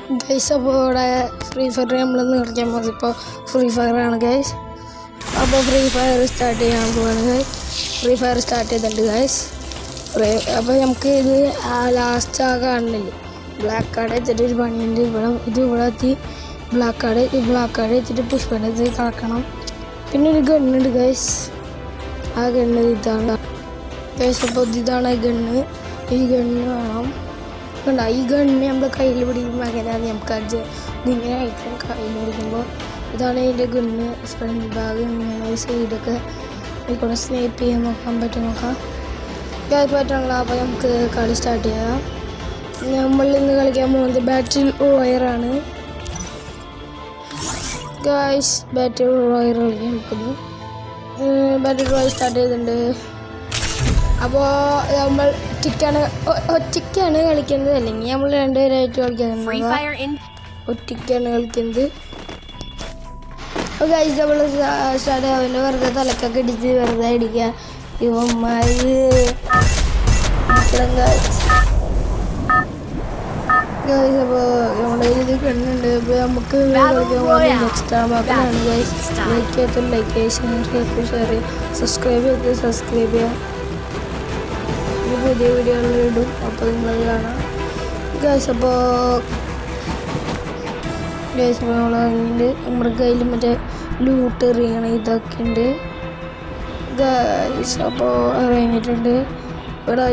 Guys അപ്പോൾ ഇവിടെ free fire നമ്മളൊന്ന് കളിക്കാൻ പോകുന്നത് ഇപ്പോൾ ഫ്രീ ഫയർ ആണ് ഗൈസ്. അപ്പോൾ ഫ്രീ ഫയർ സ്റ്റാർട്ട് ചെയ്യാൻ പോവാണ് ഗൈസ്. ഫ്രീ ഫയർ സ്റ്റാർട്ട് ചെയ്തിട്ടുണ്ട് ഗൈസ്. അപ്പോൾ നമുക്ക് ഇത് ലാസ്റ്റ് ആ കാണുന്നില്ല ബ്ലാക്ക് കാർഡ് വെച്ചിട്ട് ഒരു പണിയുണ്ട്. ഇവിടെ എത്തി ബ്ലാക്ക് കാർഡ് വെച്ചിട്ട് പുഷ്പൻ്റെ ഇത് കളക്കണം. പിന്നെ ഒരു ഗണ്ണുണ്ട് ഗൈസ്. ആ ഗണ്ണ് ഇതാണ് ഗൈസ്. അപ്പോൾ ഇതാണ് ഈ ഗണ്ണ് വേണം. ഈ ഗണ്ണ് നമ്മുടെ കയ്യിൽ പിടിക്കുമ്പോൾ അങ്ങനെയാണ് നമുക്ക് ഇതിങ്ങനെ ആയിട്ട് കയ്യിൽ പിടിക്കുമ്പോൾ ഇതാണ് അതിൻ്റെ ഗണ്ണ്. ഫ്രണ്ട് ബാഗ് ഇങ്ങനെ സൈഡൊക്കെ ഇവിടെ സ്നേപ്പ് ചെയ്യാൻ നോക്കാൻ നോക്കാം പറ്റണല്ലോ. അപ്പോൾ നമുക്ക് കളി സ്റ്റാർട്ട് ചെയ്യാം. നമ്മൾ ഇന്ന് കളിക്കാൻ പോകുന്നത് ബാറ്റിൽ റോയറാണ് ഗൈസ്. ബാറ്റിൽ റോയർ കളിക്കാൻ നോക്കുന്നു. ബാറ്റിൽ റോയർ സ്റ്റാർട്ട് ചെയ്തിട്ടുണ്ട്. അപ്പോൾ നമ്മൾ ഒറ്റയ്ക്കാണ് കളിക്കുന്നത്, അല്ലെങ്കിൽ നമ്മൾ രണ്ടുപേരായിട്ട് കളിക്കാൻ ഒറ്റയ്ക്കാണ് കളിക്കുന്നത്. അപ്പോൾ ഗൈസ് നമ്മൾ സ്റ്റാർട്ട് ആവുമ്പോൾ വെറുതെ തലക്കൊക്കെ ഇടിച്ച് വെറുതെ അടിക്കുക. ഇവന്മാർ അപ്പോൾ നമ്മുടെ ഇത് കണ്ണുണ്ട്. അപ്പോൾ നമുക്ക് കളിക്കാൻ പോകുന്നത് എക്സ്ട്രാ ബാക്കിലാണ് ഗൈസ്. ലൈക്ക് ചെയ്യാത്ത ഷെയർ സബ്സ്ക്രൈബ് ചെയ്യുക. പുതിയ വീഡിയോകൾ ഇടും, അപ്പോൾ നിങ്ങൾ കാണാം ഗൈസ്. അപ്പോൾ നമ്മൾ ഇറങ്ങിയിട്ട് നമ്മുടെ കയ്യിൽ മറ്റേ ലൂട്ട് എറിയണം ഇതൊക്കെ ഉണ്ട് ഗൈസ്. അപ്പോൾ ഇറങ്ങിയിട്ടുണ്ട്. ഇവിടെ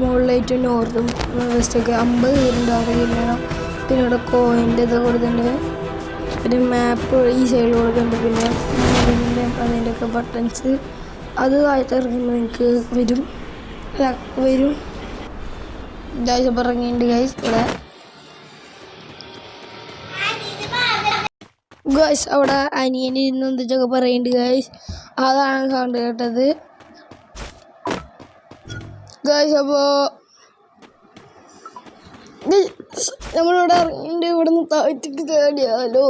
മുകളിലായിട്ട് നോർത്തും വെസ്റ്റൊക്കെ 50 പേരുണ്ട് അറിയില്ലണം. പിന്നെ ഇവിടെ കോയിൻ്റെ ഇത് കൊടുത്തിട്ടുണ്ട്. പിന്നെ മാപ്പ് ഈ സൈഡിൽ കൊടുക്കുന്നുണ്ട്. പിന്നെ അതിൻ്റെയൊക്കെ ബട്ടൺസ് അത് താഴത്ത് ഇറങ്ങുമ്പോൾ നിങ്ങൾക്ക് വരും ഗൈസ്. അപ്പോൾ ഇറങ്ങിയിട്ടുണ്ട് ഗൈസ്. ഇവിടെ ഗൈസ് അവിടെ അനിയന് എന്തൊക്കെ പറയുന്നുണ്ട് ഗൈസ്. അതാണ് സൗണ്ട് കേട്ടത് ഗൈസ്. അപ്പോൾ നമ്മളിവിടെ ഇറങ്ങിയിട്ടുണ്ട്. ഇവിടെ നിന്ന് താഴത്തേക്ക് ചാടിയാലോ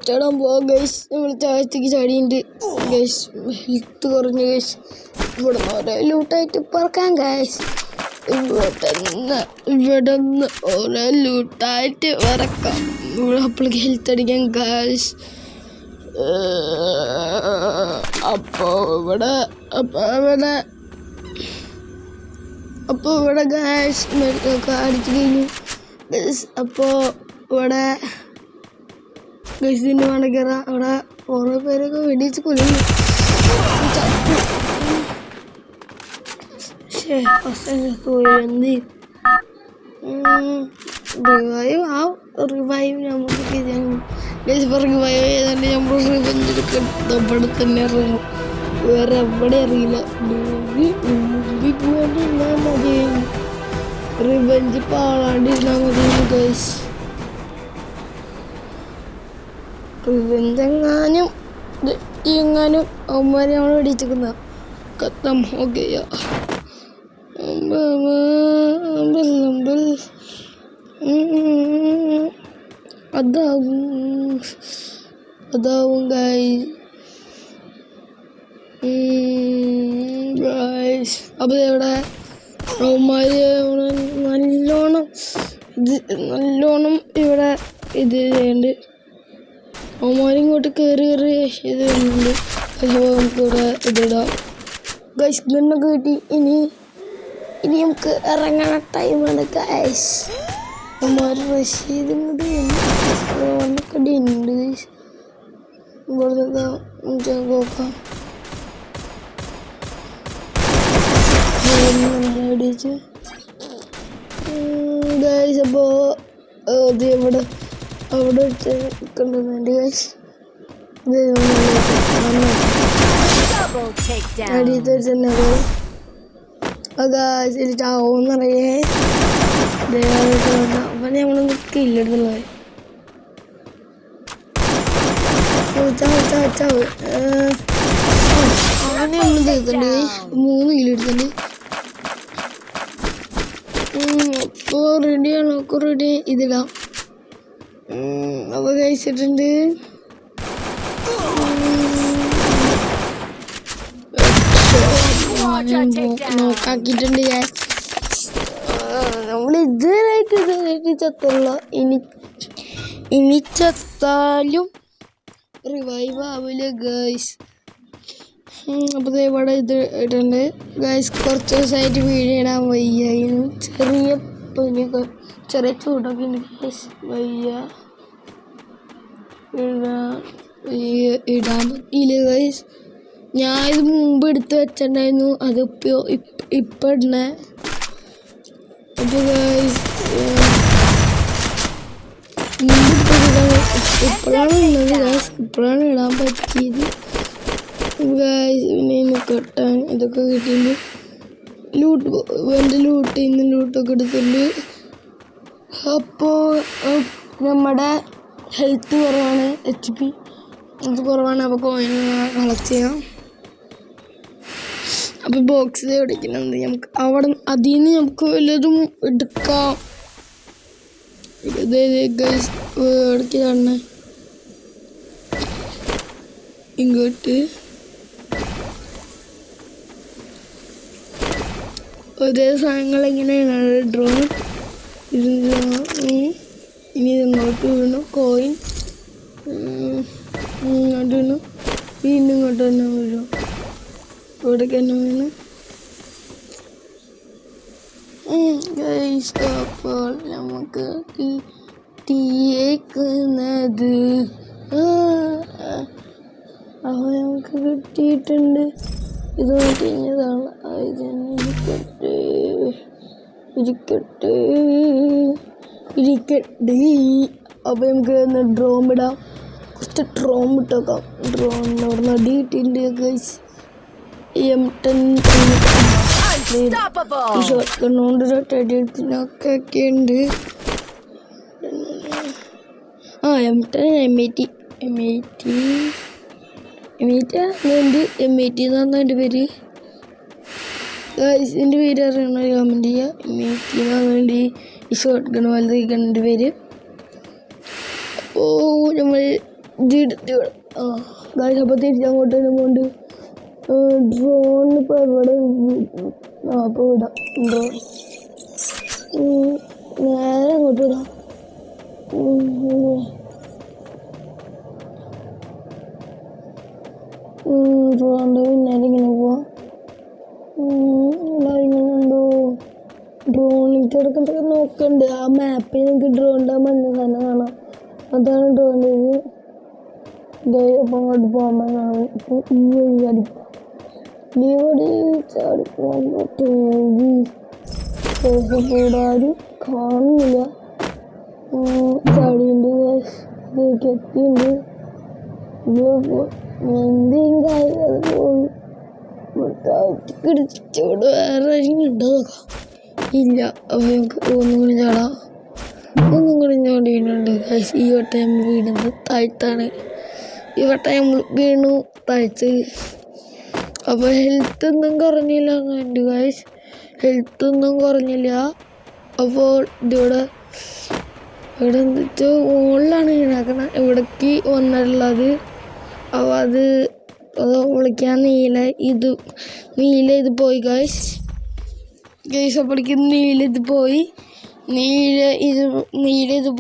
ചാടാൻ പോവാം ഗൈസ്. നമ്മൾ താഴത്തേക്ക് ചാടിയിട്ടുണ്ട് ഗൈസ്. ഹെൽത്ത് കുറഞ്ഞു ഗൈസ്. ഇവിടെ നിന്ന് ഓരോ ലൂട്ടായിട്ട് പറക്കാം ഗൈസ്. ഇവിടെ നിന്ന് ഓരോ ലൂട്ടായിട്ട് പറക്കാം. ഇവിടെ അപ്പോഴേക്ക് ഹെൽത്ത് അടിക്കാൻ ഗൈസ്. അപ്പോൾ ഇവിടെ ഗൈസ് മെഡിക്കൊക്കെ അടിച്ചു കഴിഞ്ഞു ഗൈസ്. അപ്പോൾ ഇവിടെ ഗൈസിന് വേണം കയറാം. അവിടെ ഓരോ പേരൊക്കെ വെടിച്ച് കൊല്ലുന്നു. റിവൈവ് നമുക്ക് റിവൈവ് ചെയ്താണ്ട് നമ്മൾ റിവെഞ്ച് എടുക്കാൻ ഇവിടെ തന്നെ ഇറങ്ങും. വേറെ എവിടെ അറിയില്ല. വേണ്ടിയിരുന്നാൽ മതി. റിവെഞ്ച് പാളാണ്ടിരുന്നാൽ മതി ഗൈസ്. റിവെഞ്ച് എങ്ങാനും അവന്മാരെ നമ്മൾ വെടിച്ചിരിക്കുന്ന കത്തം ഓക്കെയാ. അതാവും ഗൈസ്. അപ്പോൾ ഇവിടെ അവന്മാര് നല്ലോണം ഇവിടെ ഇത് ചെയ്യുന്നുണ്ട്. അവന്മാരും ഇങ്ങോട്ട് കയറി ഇത് വരുന്നുണ്ട്. നമുക്കിവിടെ ഇതിടാം ഗൈസ്. ഗണ്ണൊക്കെ കിട്ടി. ഇനി നമുക്ക് ഇറങ്ങണ ടൈമാണ് ഗൈസ്. അവന്മാർ റഷ് ചെയ്തിങ്ങോട്ട് വന്നൊക്കെ ഉണ്ട് ഗൈസ്. ഇവിടെ നോക്കാം അടിച്ച് ഗൈസ്. അപ്പോൾ ഇവിടെ അവിടെ കണ്ടുന്നുണ്ട് ഗൈസ്. ചാവോന്നറിയേ. അപ്പം നമ്മളൊന്ന് കില്ലെടുത്തുള്ളത് ചാവ് അങ്ങനെ നമ്മൾ തീർത്തുണ്ട്. 3 കില്ലെടുത്തുണ്ട്. അപ്പോൾ റെഡിയാണ്. ഒക്കെ റെഡി ഇതിടാം. അപ്പോൾ കഴിച്ചിട്ടുണ്ട്. നോക്കാക്കിയിട്ടുണ്ട് ഞാൻ. നമ്മൾ ഇതുവരായിട്ട് ചത്തുള്ള ഇനി ചത്താലും റിവൈവ് ആവില്ല ഗൈസ്. അപ്പോൾ ഇവിടെ ഇത് ഇട്ടുണ്ട് ഗൈസ്. കുറച്ച് ദിവസമായിട്ട് വീഡിയോ ഇടാൻ വയ്യായിരുന്നു. ചെറിയ പനിയൊക്കെ ചെറിയ ചൂടൊക്കെ ഉണ്ട് ഗൈസ്. ഇടാൻ പറ്റിയില്ല ഗൈസ്. ഞാൻ ഇത് മുമ്പ് എടുത്ത് വെച്ചിട്ടുണ്ടായിരുന്നു. അതിപ്പോൾ ഇപ്പം ഇടണേ. അപ്പോൾ ഗൈസ് ഇപ്പോഴാണ് ഉള്ളത് ഗൈസ്. ഇപ്പോഴാണ് ഇടാൻ പറ്റിയത് ഗൈസ്. പിന്നെ ഇന്ന് കെട്ടാൻ ഇതൊക്കെ കിട്ടിയിട്ടുണ്ട്. എൻ്റെ ലൂട്ടിൽ നിന്ന് ലൂട്ടൊക്കെ എടുത്തിട്ടുണ്ട്. അപ്പോൾ നമ്മുടെ ഹെൽത്ത് കുറവാണ്, HP അത് കുറവാണ്. അപ്പോൾ കോയിൻ കളക്ട് ചെയ്യാം. അപ്പോൾ ബോക്സ് ഓടിക്കുന്നുണ്ട് നമുക്ക്. അവിടെ അതിൽ നിന്ന് നമുക്ക് വല്ലതും എടുക്കാം. ഗൈസ് ഇടയ്ക്ക് കാണണേ ഇങ്ങോട്ട് ഒരേ സാധനങ്ങൾ എങ്ങനെയാണ് ഡ്രോൺ ഇനി ഇങ്ങോട്ട് വീണു കോയിൻ ഇങ്ങോട്ട് വീണു വീണ്ടും ഇങ്ങോട്ട് തന്നെ വീഴും. ഇവിടേക്ക് തന്നെ വീണു ഗൈസ്. അപ്പോൾ നമുക്ക് കിട്ടിയേക്കുന്നത് അപ്പോൾ നമുക്ക് കിട്ടിയിട്ടുണ്ട്. ഇത് കഴിഞ്ഞതാണ്. ഇരിക്കട്ടെ. അപ്പോൾ നമുക്ക് ഡ്രോൺ ഇടാം. കുറച്ച് ഡ്രോൺ ഇട്ടേക്കാം. ഡ്രോൺ അവിടെ അടി കിട്ടിയിട്ടുണ്ട് ഗൈസ്. M10 ഷോട്ട് ഗണ്ണുകൊണ്ട് ഷോട്ടടിക്കുന്നൊക്കെ ഉണ്ട്. M10 M80 M80 എന്ന് പറഞ്ഞ എൻ്റെ പേര് ഗൈസ്. എൻ്റെ പേര് അറിയണ കമൻറ്റ് ചെയ്യുക. M80 എന്ന് പറഞ്ഞിട്ട് ഈ ഷോട്ട് ഗൺ പോലത്തെ എൻ്റെ പേര്. അപ്പോൾ നമ്മൾ ഇത് എടുത്ത് ഗൈസ്. അപ്പോൾ തിരിച്ചങ്ങോട്ട് തന്നെ പോണ്ട്. ഡ്രോൺ ഇപ്പോൾ എവിടെ അപ്പോൾ വിടാം. ഡ്രോൺ നേരെ അങ്ങോട്ട് വിടാം. ഡ്രോണിൻ്റെ പിന്നാലെ ഇങ്ങനെ പോവാം. ഇങ്ങനെയുണ്ടോ ഡ്രോണിൽ കിടക്കുന്നതൊക്കെ നോക്കണ്ട്. ആ മാപ്പിൽ നിങ്ങൾക്ക് ഡ്രോണിൻ്റെ മഞ്ഞ സാധനം കാണാം. അതാണ് ഡ്രോണിൻ്റെ ഇത്. അപ്പം അങ്ങോട്ട് പോകുമ്പോൾ ഇപ്പോൾ ഈ വഴി അടിക്കും. ഈ വഴി ചാടിപ്പോകാൻ പറ്റും. കാണുന്നില്ല. ചാടിയുണ്ട് എത്തിയുണ്ട്. എന്തെങ്കിലും കാര്യം അത് പോയി പിടിച്ചോട് വേറെ ഉണ്ടോ ഇല്ല. അപ്പോൾ നമുക്ക് ഒന്നും കൂടി ചാടാം. ഒന്നും കൂടി ചാടിയിട്ടുണ്ട് ഗൈസ്. ഈ വട്ടം നമ്മൾ വീണത് താഴ്ത്താണ്. ഈ വട്ടം നമ്മൾ വീണു താഴ്ത്ത്. അപ്പോൾ ഹെൽത്ത് ഒന്നും കുറഞ്ഞില്ല എന്നുണ്ട് ഗൈസ്. ഹെൽത്ത് ഒന്നും കുറഞ്ഞില്ല. അപ്പോൾ ഇവിടെ എന്താ വെച്ചാൽ മുകളിലാണ് ഉണ്ടാക്കണം. ഇവിടേക്ക് വന്നിട്ടുള്ളത്. അപ്പോൾ അത് വിളിക്കാൻ നീല ഇത് പോയി ഗൈസ്. അപ്പോഴേക്ക് നീല ഇത്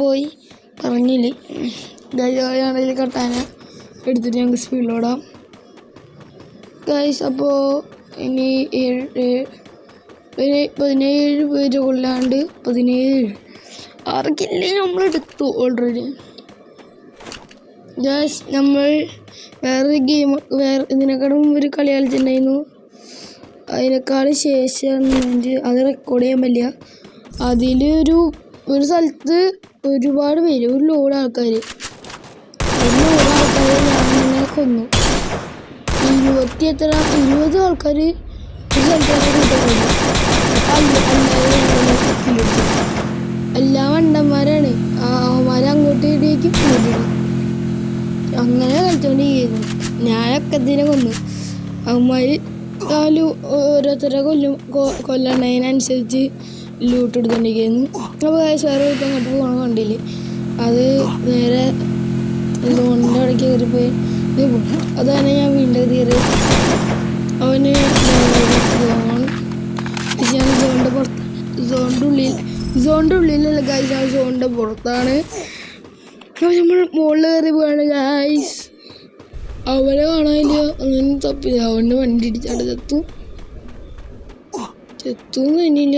പോയി പറഞ്ഞില്ലേ ഗൈസ്. കട്ടാന എടുത്തിട്ട് ഞങ്ങൾക്ക് സ്പീഡിലോടാം ഗൈസ്. അപ്പോൾ ഇനി 17 പേര് കൊല്ലാണ്ട് 17 6 കില്ല് നമ്മളെടുത്തു ഓൾറെഡി ഗൈസ്. നമ്മൾ വേറെ ഇതിനെക്കാളും ഒരു കളി കളിച്ചിട്ടുണ്ടായിരുന്നു. അതിനേക്കാൾ ശേഷം അത് റെക്കോർഡ് ചെയ്യാൻ പറ്റില്ല. അതിലൊരു സ്ഥലത്ത് ഒരുപാട് പേര്, ഒരു ലോഡ് ആൾക്കാർ ഞാൻ കൊന്നു. 20 ആൾക്കാർ ഒരു സ്ഥലത്തേക്ക് എല്ലാ വണ്ടന്മാരാണ്. അവന്മാരങ്ങോട്ട് ഇടേക്ക് കൂടിയിടും. അങ്ങനെ കളിച്ചോണ്ടിരിക്കുന്നു. ഞാനൊക്കെ ഇതിനെ കൊന്നു. അവന്മാർ ഓരോരുത്തരെ കൊല്ലണതിനനുസരിച്ച് ലൂട്ട് എടുത്തോണ്ടിരിക്കുന്നു. അപ്പോൾ വേറെ അങ്ങോട്ട് പോകണ കണ്ടില്ലേ, അത് നേരെ സോണിൻ്റെ ഇടയ്ക്ക് കയറിപ്പോയി അതാണ് ഞാൻ വീണ്ടും കയറി. അവന് സോണിൻ്റെ പുറത്ത് സോണിൻ്റെ ഉള്ളിൽ സോണിൻ്റെ ഉള്ളിലല്ല ഗൈസ്, ആ സോണിൻ്റെ പുറത്താണ്. അപ്പോൾ നമ്മൾ മുകളിൽ കയറി പോവാണ് ഗൈസ്. അവരെ കാണാനില്ല, അങ്ങനെ തപ്പില്ല. അവൻ്റെ വണ്ടി ഇടിച്ചാണ്ട് ചത്തുന്ന് തന്നെയില്ല,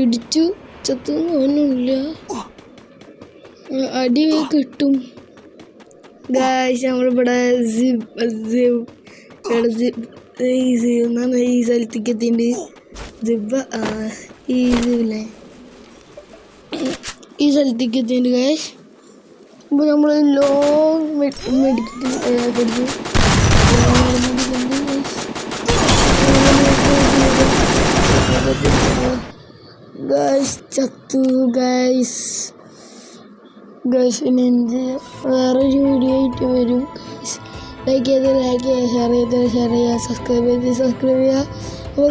ഇടിച്ചു ചത്തുന്ന് തോന്നുന്നില്ല. അടി കിട്ടും ഗൈസ്. നമ്മളിവിടെ ഈ സ്ഥലത്തേക്ക് എത്തിയിട്ടുണ്ട്. ഈ സ്ഥലത്തേക്ക് എത്തിയിട്ടുണ്ട് ഗൈസ്. അപ്പോൾ നമ്മൾ ലോങ് മെഡിക്കൽ പഠിച്ചു ഗൈസ്. ചത്തു ഗൈസ്. പിന്നെ വേറൊരു വീഡിയോ ആയിട്ട് വരും ഗൈസ്. ലൈക്ക് ചെയ്ത് ഷെയർ ചെയ്ത് സബ്സ്ക്രൈബ് ചെയ്യുക. അപ്പോൾ